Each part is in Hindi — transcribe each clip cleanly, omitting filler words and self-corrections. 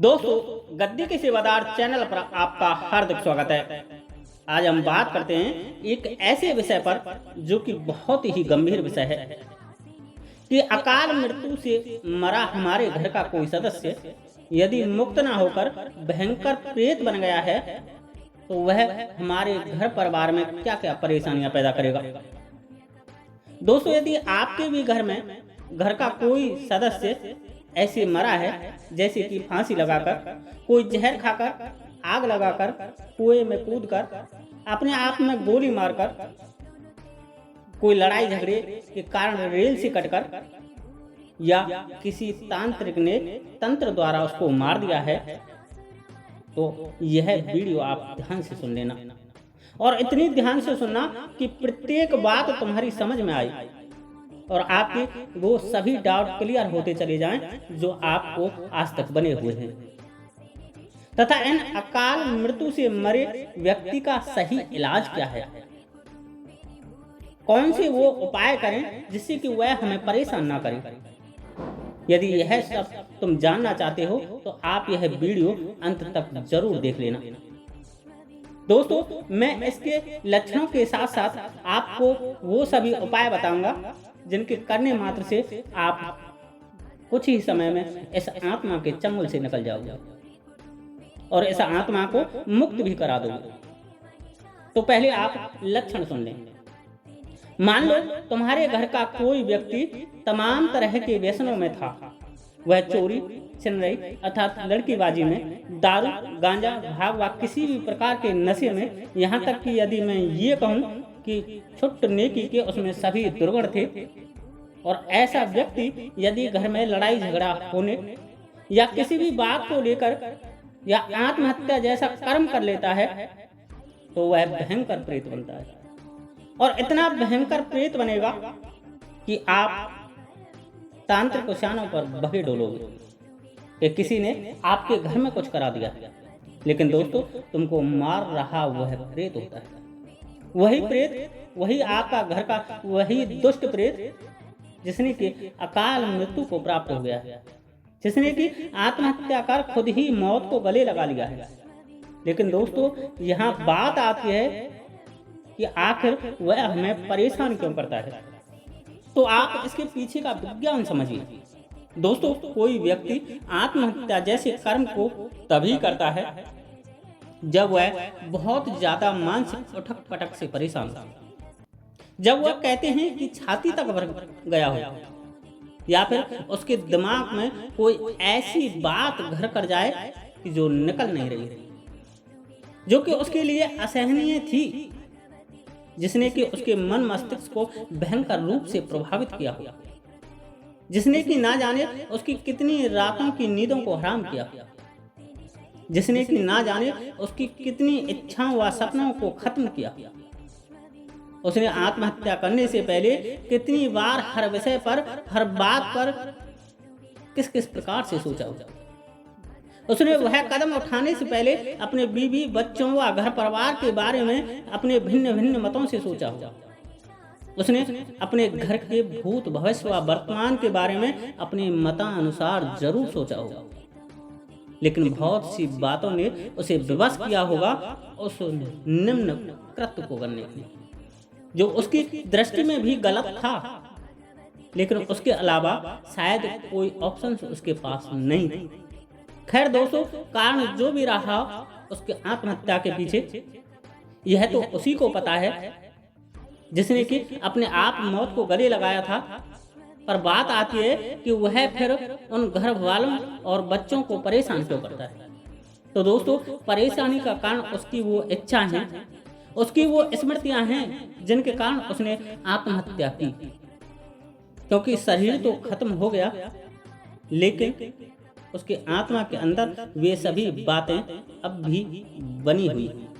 दोस्तों, गद्दी के सेवादार चैनल पर आपका हार्दिक स्वागत है। आज हम बात करते हैं एक ऐसे विषय पर जो कि बहुत ही गंभीर विषय है कि अकाल मृत्यु से मरा हमारे घर का कोई सदस्य यदि मुक्त ना होकर भयंकर प्रेत बन गया है तो वह हमारे घर परिवार में क्या क्या परेशानियां पैदा करेगा। दोस्तों, यदि आपके भी घर का कोई सदस्य ऐसे मरा है, जैसे कि फांसी लगाकर, कोई जहर खाकर, आग लगाकर, कुएं में कूदकर, अपने आप में गोली मारकर, कोई लड़ाई झगड़े के कारण रेल से कटकर, या किसी तांत्रिक ने तंत्र द्वारा उसको मार दिया है, तो यह वीडियो आप ध्यान से सुन लेना और इतनी ध्यान से सुनना कि प्रत्येक बात तुम्हारी समझ में आए और आपके वो सभी डाउट क्लियर होते चले जाएं जो आपको आज तक बने हुए हैं, तथा इन अकाल मृत्यु से मरे व्यक्ति का सही इलाज क्या है, कौन से वो उपाय करें जिससे कि वह हमें परेशान ना करे। यदि यह सब तुम जानना चाहते हो तो आप यह वीडियो अंत तक जरूर देख लेना। दोस्तों, मैं इसके लक्षणों के साथ साथ आपको वो सभी उपाय बताऊंगा जिनके करने मात्र से आप कुछ ही समय में इस आत्मा के चंगुल से निकल जाओगे और इस आत्मा को मुक्त भी करा दोगे। तो पहले आप लक्षण सुन लें। मान लो तुम्हारे घर का कोई व्यक्ति तमाम तरह के व्यसनों में था। वह चोरी, छिनरई अर्थात लड़कीबाजी में, दारू, गांजा, भाग व किसी भी प्रकार के नशे में, यहाँ तक कि यदि मैं ये कहूँ कि छुट्ट नेकी के उसमें सभी दुर्गुण थे। और ऐसा व्यक्ति यदि घर में लड़ाई झगड़ा होने या किसी भी बात को लेकर या आत्महत्या जैसा कर्म कर लेता है तो वह भयंकर प्रेत बनता है। और इतना भयंकर प्रेत बनेगा कि आप तांत्रिक उशानों पर बहे डोलोगे कि किसी ने आपके घर में कुछ करा दिया। लेकिन दोस्तों, तुमको मार रहा वह प्रेत होता है। वही प्रेत, वही आपका घर का वही दुष्ट प्रेत जिसने कि अकाल मृत्यु को प्राप्त हो गया है, जिसने कि आत्महत्या कर खुद ही मौत को गले लगा लिया है। लेकिन दोस्तों, यहाँ बात आती है कि आखिर वह हमें परेशान क्यों करता है। तो आप इसके पीछे का विज्ञान समझिए। दोस्तों, कोई व्यक्ति आत्महत्या जैसे कर्म को तभी करता है जब वह बहुत ज्यादा मानसिक उठक पटक से परेशान था, जब वह कहते हैं कि छाती तक भर गया हो, या फिर उसके दिमाग में कोई ऐसी बात घर कर जाए कि जो निकल नहीं रही है, जो कि उसके लिए असहनीय थी, जिसने कि उसके मन मस्तिष्क को भयंकर रूप से प्रभावित किया हो, जिसने कि ना जाने उसकी कितनी रातों की नींदों को हराम किया, जिसने कि ना जाने उसकी कितनी इच्छाओं व सपनों को खत्म किया। उसने आत्महत्या करने से पहले कितनी बार हर विषय पर, हर बात पर किस किस प्रकार से सोचा होगा। उसने वह कदम उठाने से पहले अपने बीवी, बच्चों व घर परिवार के बारे में अपने भिन्न भिन्न मतों से सोचा होगा। उसने अपने घर के भूत, भविष्य व वर्तमान के बारे में अपने मतानुसार जरूर सोचा होगा। लेकिन बहुत सी बातों ने उसे विवश किया होगा उस निम्न कृत्य को करने के लिए, जो उसकी दृष्टि में भी गलत था, लेकिन उसके अलावा शायद कोई ऑप्शन उसके पास नहीं थी। खैर दोस्तों, कारण जो भी रहा उसके आत्महत्या के पीछे, यह तो उसी को पता है जिसने कि अपने आप मौत को गले लगाया था। पर बात आती है कि वह फिर उन घर वालों और बच्चों को परेशान क्यों करता है। तो दोस्तों, परेशानी का कारण उसकी वो इच्छा है, उसकी वो स्मृतियां हैं जिनके कारण उसने आत्महत्या की। क्योंकि शरीर तो खत्म हो गया, लेकिन उसके आत्मा के अंदर वे सभी बातें अब भी बनी हुई हैं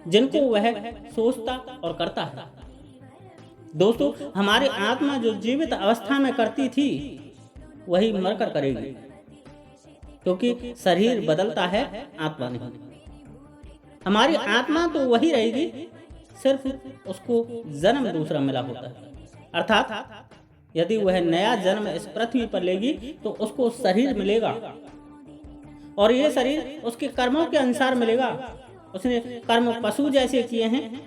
जिनको वह सोचता और करता है। दोस्तों, हमारी आत्मा जो जीवित अवस्था में करती थी वही मरकर करेगी, क्योंकि शरीर बदलता है, आत्मा नहीं। हमारी आत्मा तो वही रहेगी, सिर्फ उसको जन्म दूसरा मिला होता है। अर्थात यदि वह नया जन्म इस पृथ्वी पर लेगी तो उसको शरीर मिलेगा, और ये शरीर उसके कर्मों के अनुसार मिलेगा। उसने कर्म पशु जैसे किए हैं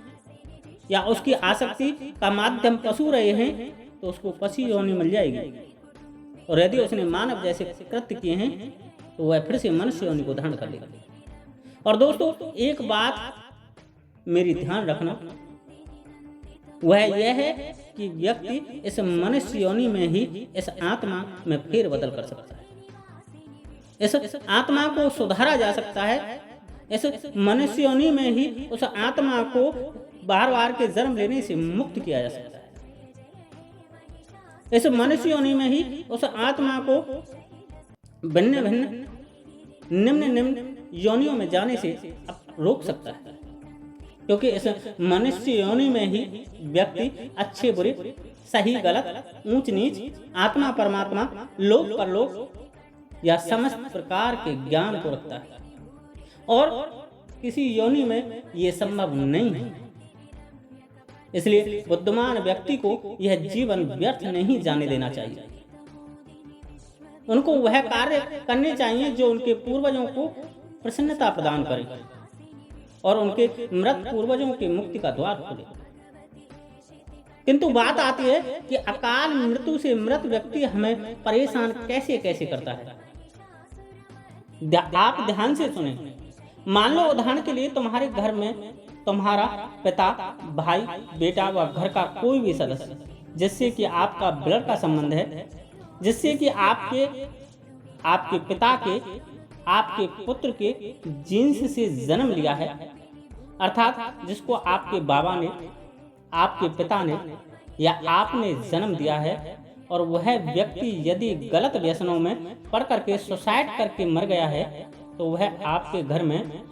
या उसकी आसक्ति का माध्यम पशु रहे हैं तो उसको पशु योनि मिल जाएगी, और यदि उसने मानव जैसे कृत्य किए हैं तो वह फिर से मनुष्य योनि को धारण कर लेगा। और दोस्तों एक बात मेरी ध्यान रखना, वह यह है कि व्यक्ति इस मनुष्य योनि में ही इस आत्मा में फेर बदल कर सकता है। इस आत्मा को सुधारा जा सकता है। इस मनुष्य योनि में ही उस आत्मा को बार बार के जन्म लेने से मुक्त किया जा सकता है। इस मनुष्य योनि में ही उस आत्मा को भिन्न भिन्न निम्न निम्न योनियों में जाने से रोक सकता है, क्योंकि इस मनुष्य योनि में ही व्यक्ति अच्छे बुरे, सही गलत, ऊंच नीच, आत्मा परमात्मा, लोक परलोक या समस्त प्रकार के ज्ञान को रखता है, और किसी योनि में यह संभव नहीं है। इसलिए बुद्धिमान व्यक्ति को यह जीवन व्यर्थ नहीं जाने देना चाहिए। उनको वह कार्य करने चाहिए जो उनके पूर्वजों को प्रसन्नता प्रदान करे और उनके मृत पूर्वजों की मुक्ति का द्वार खोले। किंतु बात आती है कि अकाल मृत्यु से मृत व्यक्ति हमें परेशान कैसे कैसे करता है। आप ध्यान से सुने। मान लो उदाहरण के लिए तुम्हारे घर में तुम्हारा पिता, भाई, बेटा व घर का कोई भी सदस्य जिससे कि आपका ब्लड का संबंध है, जिससे कि आपके पिता के, आपके पुत्र के जीन्स से जन्म लिया है, अर्थात जिसको आपके बाबा ने, आपके पिता ने या आपने जन्म दिया है, और वह व्यक्ति यदि गलत व्यसनों में पड़ करके सुसाइड करके मर गया है तो वह आपके घर में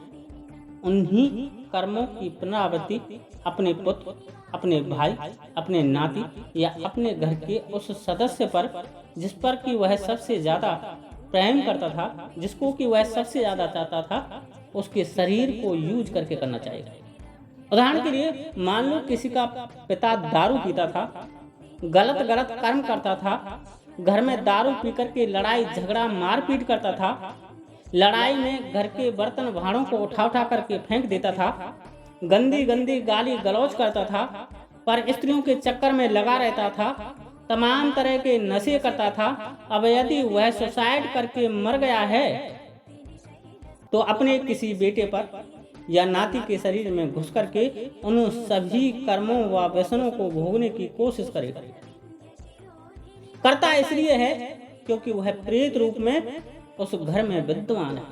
उन्हीं कर्मों की पुनरावृत्ति अपने पुत्र, अपने भाई, अपने नाती या अपने घर के उस सदस्य पर जिस पर कि वह सबसे ज़्यादा प्रेम करता था, जिसको कि वह सबसे ज़्यादा चाहता था, उसके शरीर को यूज करके करना चाहिए। उदाहरण के लिए मान लो किसी का पिता दारू पीता था, गलत कर्म करता था, घर में दारू पी करके लड़ाई झगड़ा मारपीट करता था, लड़ाई में घर के बर्तन भाड़ों को उठा करके फेंक देता था, गंदी गाली गलौज करता था, पर स्त्रियों के चक्कर में लगा रहता था, तमाम तरह के नशे करता था। अब यदि वह सुसाइड करके मर गया है तो अपने किसी बेटे पर या नाती के शरीर में घुस करके उन सभी कर्मों व व्यसनों को भोगने की कोशिश करेगा। करता इसलिए है क्योंकि वह प्रेत रूप में उस घर में विद्यमान है।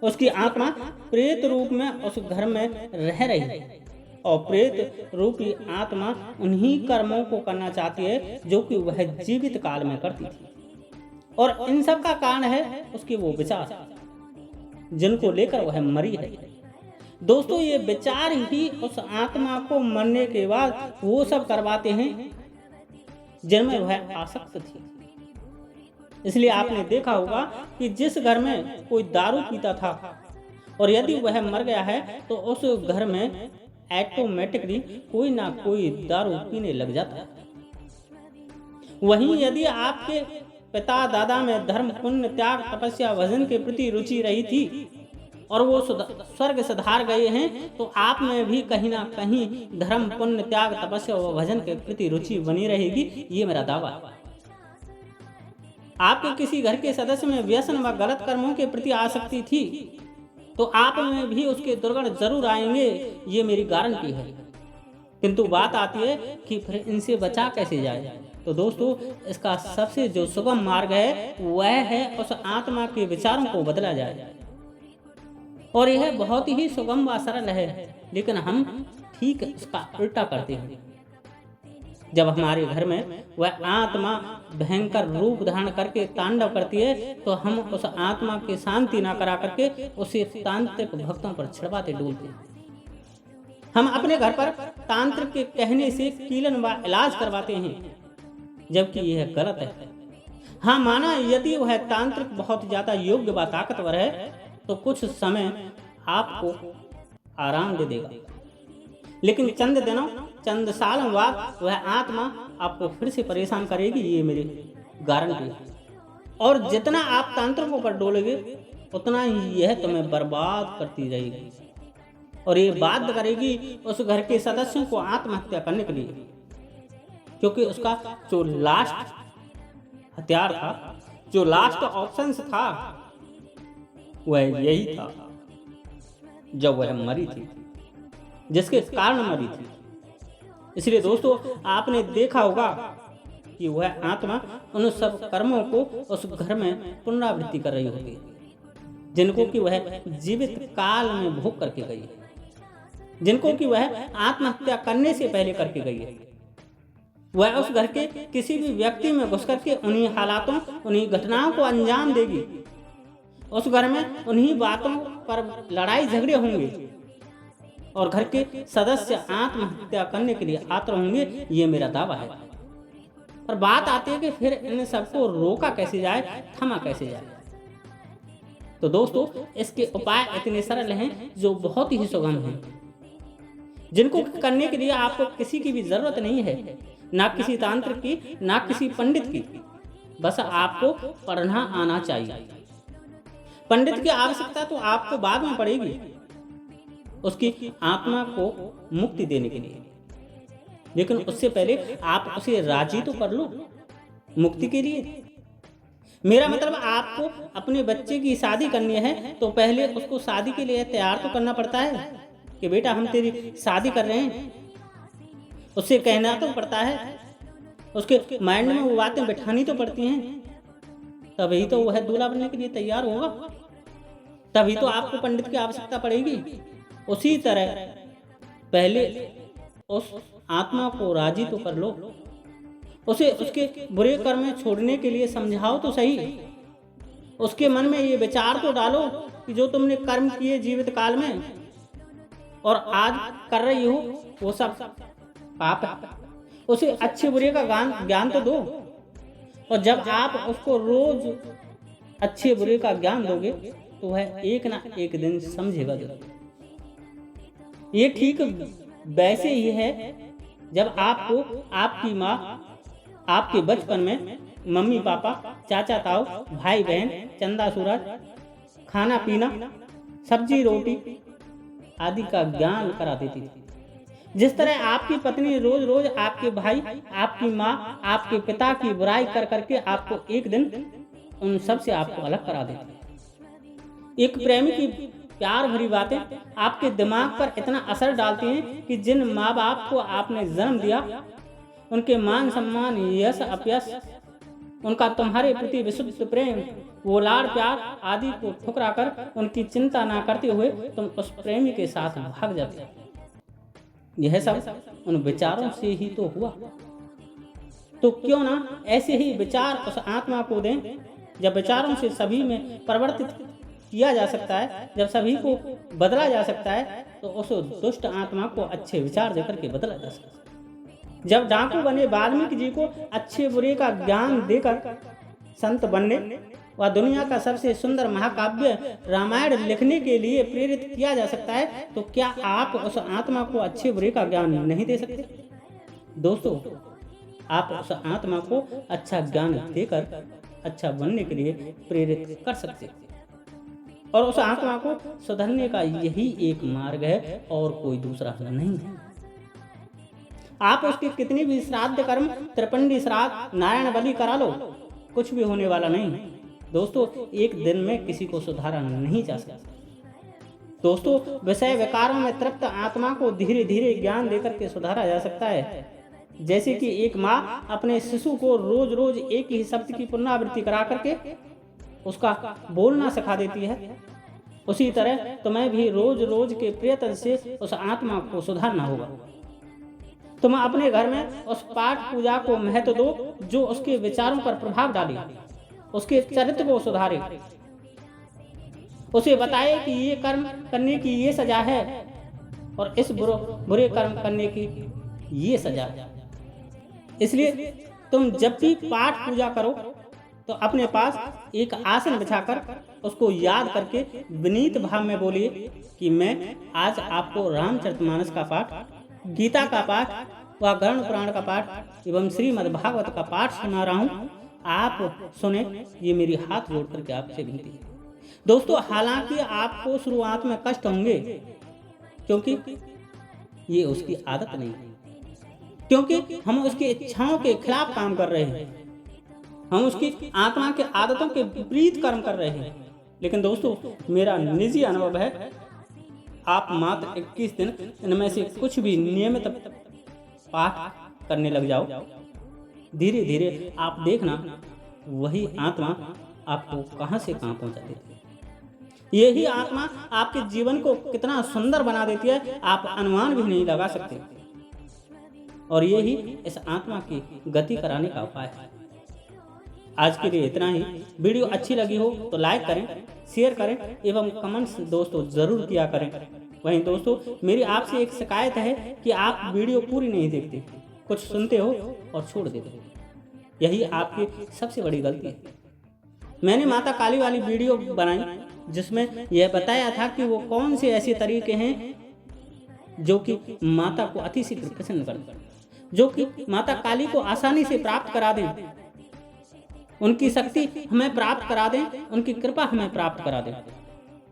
उसकी आत्मा प्रेत रूप में उस घर में रह रही है, और प्रेत रूपी आत्मा उन्हीं कर्मों को करना चाहती है जो कि वह जीवित काल में करती थी, और इन सब का कारण है उसके वो विचार जिनको लेकर वह मरी है। दोस्तों ये विचार ही उस आत्मा को मरने के बाद वो सब करवाते हैं जिनमें वह आसक्त थी। इसलिए आपने देखा होगा कि जिस घर में कोई दारू पीता था और यदि वह मर गया है तो उस घर में ऑटोमेटिकली कोई ना कोई दारू पीने लग जाता है। वहीं यदि आपके पिता दादा में धर्म, पुण्य, त्याग, तपस्या, भजन के प्रति रुचि रही थी और वो स्वर्ग सुधार गए हैं तो आप में भी कहीं ना कहीं धर्म, पुण्य, त्याग, तपस्या व भजन के प्रति रुचि बनी रहेगी। ये मेरा दावा है। आपके किसी घर के सदस्य में व्यसन व गलत कर्मों के प्रति आसक्ति थी तो आप में भी उसके दुर्गुण जरूर आएंगे, ये मेरी गारंटी है। किंतु बात आती है कि फिर इनसे बचा कैसे जाए। तो दोस्तों इसका सबसे जो सुगम मार्ग है वह है उस आत्मा के विचारों को बदला जाए, और यह बहुत ही सुगम व सरल है, लेकिन हम ठीक इसका उल्टा करते हैं। जब हमारे घर में वह आत्मा भयंकर रूप धारण करके तांडव करती है तो हम उस आत्मा की शांति ना करा करके उसे तांत्रिक भक्तों पर छिड़वाते डोलते हैं। हम अपने घर पर तांत्रिक के कहने से कीलन व इलाज करवाते हैं, जबकि यह गलत है। हाँ, माना यदि वह तांत्रिक बहुत ज्यादा योग्य व ताकतवर है तो कुछ समय आपको आराम दे देगा, लेकिन चंद दिनों, चंद सालों बाद वह आत्मा आपको फिर से परेशान करेगी। ये मेरी गारंटी है। और जितना आप तांत्रिकों पर डोलोगे उतना ही यह तुम्हें बर्बाद करती रहेगी और ये बाध्य करेगी उस घर के सदस्यों को आत्महत्या करने के लिए, क्योंकि उसका जो लास्ट हथियार था, जो लास्ट ऑप्शन था, वह यही था जब वह मरी थी, जिसके कारण मरी थी। इसलिए दोस्तों, आपने देखा होगा कि वह आत्मा उन सब कर्मों को उस घर में पुनरावृत्ति कर रही होती है जिनको कि वह जीवित काल में भोग करके गई है, जिनको कि वह आत्महत्या करने से पहले करके गई है। वह उस घर के किसी भी व्यक्ति में घुस करके उन्हीं हालातों, उन्हीं घटनाओं को अंजाम देगी। उस घर में उन्हीं बातों पर लड़ाई झगड़े होंगे और घर के सदस्य आत्महत्या करने के लिए आतुर होंगे, ये मेरा दावा है। और बात आती है कि फिर इन सबको रोका कैसे जाए, थमा कैसे जाए। तो दोस्तों, इसके उपाय इतने सरल हैं जो बहुत ही सुगम हैं, जिनको करने के लिए आपको किसी की भी जरूरत नहीं है, ना किसी तांत्रिक की, ना किसी पंडित की। बस आपको पढ़ना आना चाहिए। पंडित की आवश्यकता तो आपको बाद में पड़ेगी, उसकी आत्मा को मुक्ति देने के लिए, लेकिन उससे पहले आप उसे राजी तो कर लो मुक्ति के लिए। मेरा मतलब, आपको अपने बच्चे की शादी करनी है तो पहले उसको शादी के लिए तैयार तो करना पड़ता है कि बेटा हम तेरी शादी कर रहे हैं। उससे कहना तो पड़ता है, उसके माइंड में वो बातें बिठानी तो पड़ती हैं, तभी तो वह दूल्हा बनने के लिए तैयार होगा, तभी तो आपको पंडित की आवश्यकता पड़ेगी। उसी तरह पहले उस आत्मा को राजी तो कर लो, उसे उसके बुरे कर्म छोड़ने के लिए समझाओ तो सही। उसके मन में ये विचार तो डालो कि जो तुमने कर्म किए जीवित काल में और आज कर रही हो वो सब पाप है। उसे अच्छे बुरे का ज्ञान तो दो, और जब आप उसको रोज अच्छे बुरे का ज्ञान दोगे तो वह एक ना एक दिन समझेगा जरूर। ये ठीक वैसे ही है जब आपको आपकी माँ आपके बचपन में मम्मी पापा, चाचा ताऊ, भाई बहन, चंदा सूरज, खाना पीना, सब्जी रोटी आदि का ज्ञान करा देती थी। जिस तरह आपकी पत्नी रोज रोज आपके भाई, आपकी माँ, आपके पिता की बुराई कर करके आपको एक दिन उन सब से आपको अलग करा देती। एक प्रेमी की प्यार भरी बातें आपके दिमाग पर इतना असर डालती हैं कि जिन माँ बाप को आपने जन्म दिया उनके मान सम्मान, यश अपयश, उनका तुम्हारे प्रति विशुद्ध प्रेम, वो लाड़ प्यार आदि को ठुकरा कर उनकी चिंता ना करते हुए तुम उस प्रेमी के साथ भाग जाते। यह सब उन विचारों से ही तो हुआ। तो क्यों ना ऐसे ही विचार उस आत्मा को दें। जब विचारों से सभी में परिवर्तित किया जा सकता है, जब सभी को बदला जा सकता है, तो उस दुष्ट आत्मा को अच्छे विचार देकर के बदला जा सकता है। जब डाकू बने वाल्मीकि जी को अच्छे बुरे का ज्ञान देकर संत बनने व दुनिया का सबसे सुंदर महाकाव्य रामायण लिखने के लिए प्रेरित किया जा सकता है, तो क्या आप उस आत्मा को अच्छे बुरे का ज्ञान नहीं दे सकते? दोस्तों, आप उस आत्मा को अच्छा ज्ञान देकर अच्छा बनने के लिए प्रेरित कर सकते, और उस आत्मा को सुधरने का यही एक मार्ग है और कोई दूसरा नहीं है। आप उसके कितनी भी श्राद्ध कर्म, त्रिपिंडी श्राद्ध, नारायण बलि करा लो, कुछ भी होने वाला नहीं। दोस्तों, एक दिन में किसी को सुधारा नहीं जा सकता। दोस्तों, विषय विकारों में तृप्त आत्मा को धीरे धीरे ज्ञान देकर के सुधारा जा सकता है। जैसे कि एक माँ अपने शिशु को रोज रोज एक ही शब्द की पुनरावृत्ति करा करके उसका बोलना सिखा देती है, उसी तरह तुम्हें भी रोज रोज के प्रयत्न से उस आत्मा को सुधारना होगा। तुम अपने घर में उस पाठ पूजा को महत्व दो जो उसके विचारों पर प्रभाव डाले, उसके चरित्र को सुधारे, उसे बताए कि ये कर्म करने की ये सजा है और इस बुरे कर्म करने की ये सजा है। इसलिए तुम जब भी पाठ पूजा करो तो अपने पास एक आसन बिछाकर उसको याद करके विनीत भाव में बोलिए कि मैं आज आपको रामचरितमानस का पाठ, गीता का पाठ व गरुड़ पुराण का पाठ एवं श्रीमद् भागवत का पाठ सुना रहा हूँ। आप सुने, ये मेरी हाथ जोड़ करके आपसे विनती है। दोस्तों, हालांकि आपको शुरुआत में कष्ट होंगे, क्योंकि ये उसकी आदत नहीं है, क्योंकि हम उसकी इच्छाओं के खिलाफ काम कर रहे हैं, हम उसकी आत्मा के आदतों के विपरीत कर्म कर रहे हैं। लेकिन दोस्तों, मेरा निजी अनुभव है, आप मात्र 21 दिन इनमें से कुछ भी नियमित पाठ करने लग जाओ, धीरे धीरे आप देखना वही आत्मा आपको कहां से कहां पहुंचा देती है। यही आत्मा आपके जीवन को कितना सुंदर बना देती है, आप अनुमान भी नहीं लगा सकते। और यही इस आत्मा की गति कराने का उपाय है। आज के लिए इतना ही। वीडियो अच्छी लगी हो तो लाइक करें, शेयर करें एवं कमेंट्स दोस्तों ज़रूर किया करें। वहीं दोस्तों, मेरी आपसे एक शिकायत है कि आप वीडियो पूरी नहीं देखते, कुछ सुनते हो और छोड़ देते हो। यही आपकी सबसे बड़ी गलती है। मैंने माता काली वाली वीडियो बनाई जिसमें यह बताया था कि वो कौन से ऐसे तरीके हैं जो कि माता को अति शीघ्र प्रसन्न कर दें, जो कि माता काली को आसानी से प्राप्त करा दें, उनकी शक्ति हमें प्राप्त करा दें, उनकी कृपा हमें प्राप्त करा दें।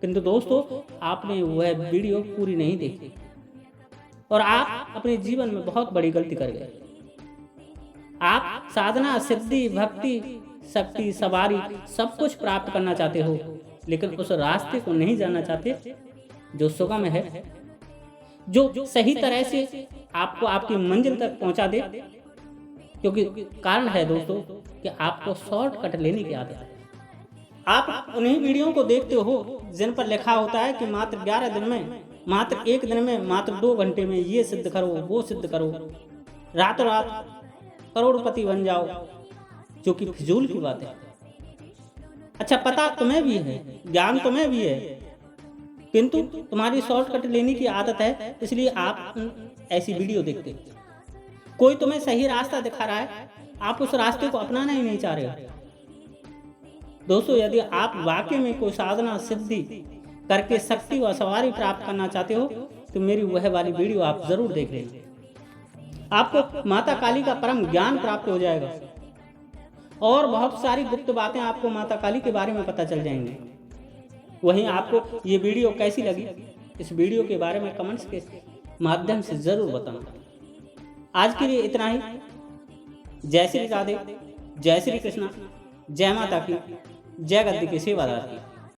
किंतु दोस्तों, आपने वह वीडियो पूरी नहीं देखी और आप अपने जीवन में बहुत बड़ी गलती कर गए। आप साधना, सिद्धि, भक्ति, शक्ति, सवारी सब कुछ प्राप्त करना चाहते हो, लेकिन उस रास्ते को नहीं जानना चाहते जो सुगम है, जो सही तरह से आपको आपकी मंजिल तक पहुंचा दे। क्योंकि कारण है दोस्तों कि आपको शॉर्टकट लेने की आदत है। आप उन्हीं वीडियो को देखते हो जिन पर लिखा होता है कि मात्र 11 दिन में, मात्र 1 दिन में, मात्र 2 घंटे में ये सिद्ध करो, वो सिद्ध करो, रातों रात करोड़पति बन जाओ, जो कि फिजूल की बात है। अच्छा, पता तुम्हें भी है, ज्ञान तुम्हें भी है, किंतु तुम्हारी शॉर्टकट लेने की आदत है, इसलिए आप ऐसी वीडियो देखते हो। कोई तुम्हें सही रास्ता दिखा रहा है, आप उस रास्ते को अपनाना ही नहीं चाह रहे। दोस्तों, यदि आप वाकई में कोई साधना, सिद्धि करके शक्ति व सवारी प्राप्त करना चाहते हो तो मेरी वह वाली वीडियो आप जरूर देख लें। आपको माता काली का परम ज्ञान प्राप्त हो जाएगा और बहुत सारी गुप्त बातें आपको माता काली के बारे में पता चल जाएंगी। वहीं आपको ये वीडियो कैसी लगी, इस वीडियो के बारे में कमेंट्स के माध्यम से जरूर बताना। आज के लिए इतना ही। जय श्री राधे, जय श्री कृष्णा, जय माता की, जय गद्दी के सेवादार की।